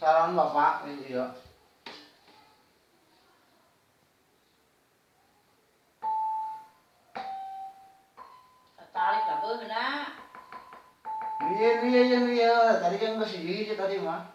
Saran bapak, iya. Tarik lah beuh na. Iya, tadi kan masih hijau tadi mah.